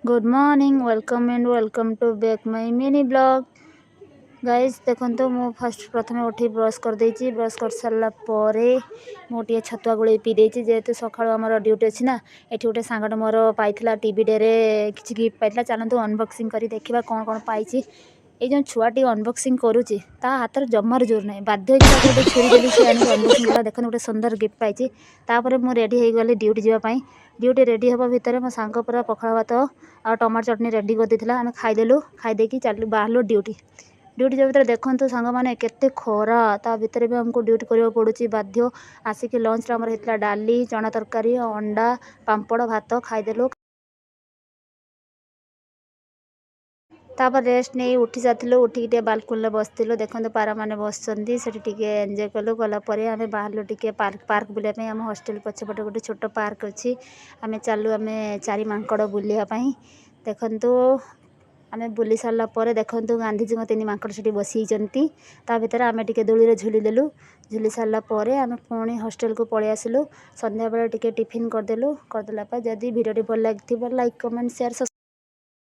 good morning welcome to back my mini blog guys देखो मु fast प्रथम उठी ब्रश कर देची ब्रश कर सारा मुझे छतुआ गोले पी देची जेहेतु सका आमर ड्यूटी अच्छी ना एटी गोटे सांगट मोर पाई टीवी डे रे किसी गिफ्ट पाई चलतु अनबॉक्सिंग करी देखा कौन कौन पाई ये जो छुआटी अनबॉक्सिंग करुच्ची ता हाथ जमार जोर ना बाध्य गोटे छुरी देली सी आनी अनबॉक्सिंग कला देखो गोटे सुंदर गिफ्ट पाई तापर मुझे रेडी हो गली ड्यूटी जावाई ड्यूटी रेडी हवा भितर मो सांग पूरा पखाल भात आ टमाटर चटनी रेडी कर देला आम खाईदेलु खाईदेकी चल बाहर ड्यूटी ड्यूटी जो भर देखते सांग मैंने केते खरा ता भीतर भी हमको ड्यूटी करने पड़ुची बाध्य आसिक लंच होता डाली चना तरकारी अंडा पांपड़ भात खाईदेलु तापर रेस्ट नहीं उठी जाती उठिक बालकुनी बसलु देखो पारा मैंने बसती एंजय कलु गलापर आम बाहर टे पार्क बुलाई आम हॉस्टल पछपटे गोटे छोट पार्क अच्छी आम चलु आम चारि मांकड़ बुलाई देखु आम बुली सारापर देखु गांधीजी तीन मांकड़ से बसी भर आम टे दोली झुलीदेलु झुली सारापर आम पुणी हॉस्टल को पलि आसलु संध्या बेले टिफिन करदेलु करदेला जदि भिडियो भल लगी लाइक कमेंट शेयर